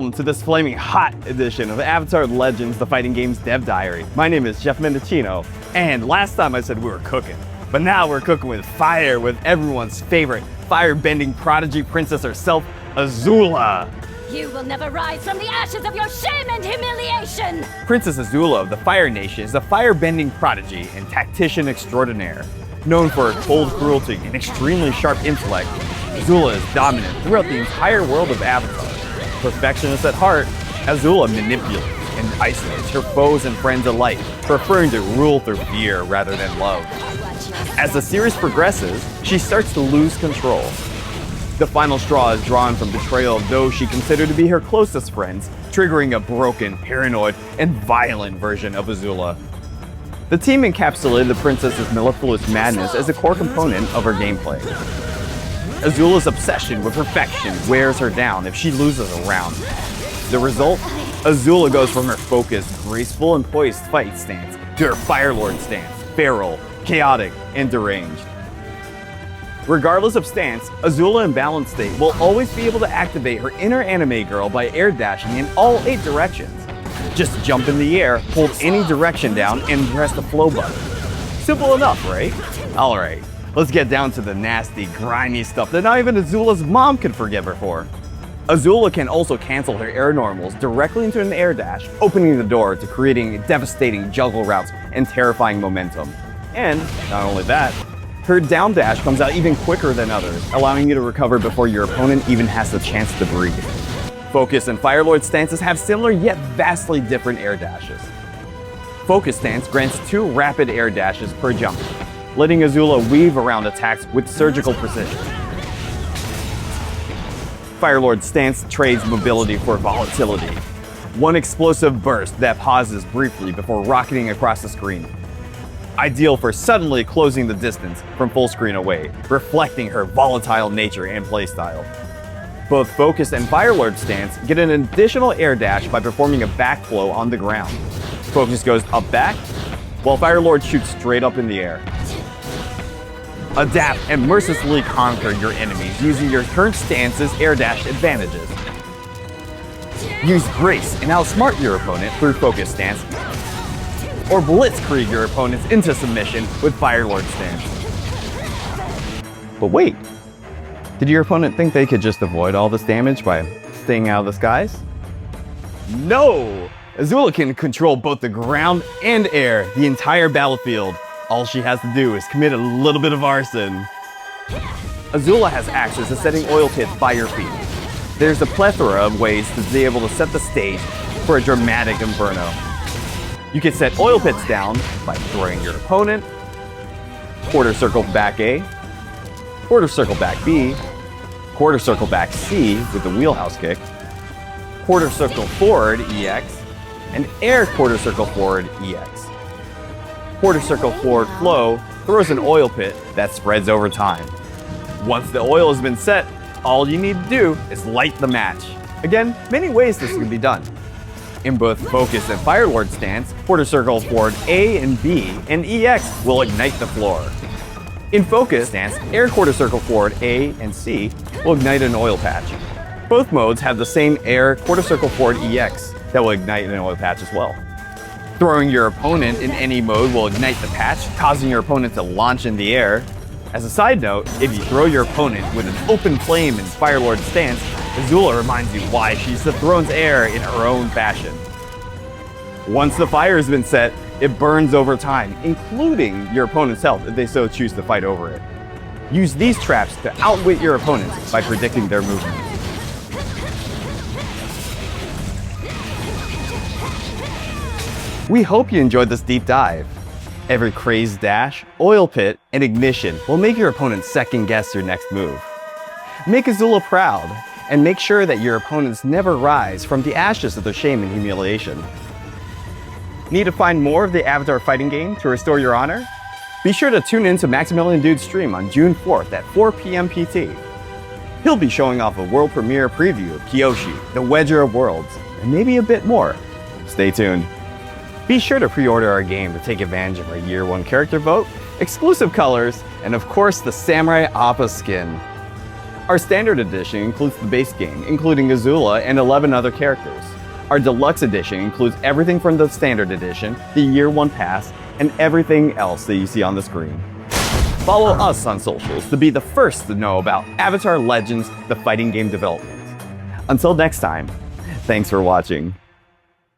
Welcome to this flaming hot edition of Avatar Legends, the fighting game's dev diary. My name is Jeff Mendocino, and last time I said we were cooking, but now we're cooking with fire with everyone's favorite fire-bending prodigy princess herself, Azula. You will never rise from the ashes of your shame and humiliation! Princess Azula of the Fire Nation is a fire-bending prodigy and tactician extraordinaire. Known for her cold cruelty and extremely sharp intellect, Azula is dominant throughout the entire world of Avatar. Perfectionist at heart, Azula manipulates and isolates her foes and friends alike, preferring to rule through fear rather than love. As the series progresses, she starts to lose control. The final straw is drawn from betrayal of those she considered to be her closest friends, triggering a broken, paranoid, and violent version of Azula. The team encapsulated the princess's mellifluous madness as a core component of her gameplay. Azula's obsession with perfection wears her down if she loses a round. The result? Azula goes from her focused, graceful, and poised fight stance to her Fire Lord stance, feral, chaotic, and deranged. Regardless of stance, Azula in balanced state will always be able to activate her inner anime girl by air dashing in all 8 directions. Just jump in the air, hold any direction down, and press the flow button. Simple enough, right? Alright, let's get down to the nasty, grimy stuff that not even Azula's mom could forgive her for. Azula can also cancel her air normals directly into an air dash, opening the door to creating devastating juggle routes and terrifying momentum. And, not only that, her down dash comes out even quicker than others, allowing you to recover before your opponent even has the chance to breathe. Focus and Fire Lord stances have similar yet vastly different air dashes. Focus stance grants 2 rapid air dashes per jump, letting Azula weave around attacks with surgical precision. Fire Lord stance trades mobility for volatility, 1 explosive burst that pauses briefly before rocketing across the screen. Ideal for suddenly closing the distance from full screen away, reflecting her volatile nature and playstyle. Both Focus and Fire Lord stance get an additional air dash by performing a backflow on the ground. Focus goes up back, while Fire Lord shoots straight up in the air. Adapt and mercilessly conquer your enemies using your current stance's air dash advantages. Use grace and outsmart your opponent through Focus stance, or blitzkrieg your opponents into submission with Fire Lord stance. But wait, did your opponent think they could just avoid all this damage by staying out of the skies? No! Azula can control both the ground and air, the entire battlefield. All she has to do is commit a little bit of arson. Azula has access to setting oil pits by your feet. There's a plethora of ways to be able to set the stage for a dramatic inferno. You can set oil pits down by throwing your opponent, quarter circle back A, quarter circle back B, quarter circle back C with the wheelhouse kick, quarter circle forward EX, and air quarter circle forward EX. Quarter circle forward flow throws an oil pit that spreads over time. Once the oil has been set, all you need to do is light the match. Again, many ways this can be done. In both Focus and Fire Lord stance, quarter circle forward A and B and EX will ignite the floor. In Focus stance, air quarter circle forward A and C will ignite an oil patch. Both modes have the same air quarter circle forward EX that will ignite an oil patch as well. Throwing your opponent in any mode will ignite the patch, causing your opponent to launch in the air. As a side note, if you throw your opponent with an open flame in Fire Lord stance, Azula reminds you why she's the throne's heir in her own fashion. Once the fire has been set, it burns over time, including your opponent's health if they so choose to fight over it. Use these traps to outwit your opponents by predicting their movements. We hope you enjoyed this deep dive. Every crazed dash, oil pit, and ignition will make your opponent second guess your next move. Make Azula proud, and make sure that your opponents never rise from the ashes of their shame and humiliation. Need to find more of the Avatar fighting game to restore your honor? Be sure to tune in to Maximilian Dood's stream on June 4th at 4 p.m. PT. He'll be showing off a world premiere preview of Kyoshi, the Wedger of Worlds, and maybe a bit more. Stay tuned. Be sure to pre-order our game to take advantage of our Year 1 character vote, exclusive colors, and of course the Samurai Appa skin. Our standard edition includes the base game, including Azula and 11 other characters. Our deluxe edition includes everything from the standard edition, the year 1 pass, and everything else that you see on the screen. Follow us on socials to be the first to know about Avatar Legends, the fighting game development. Until next time, thanks for watching.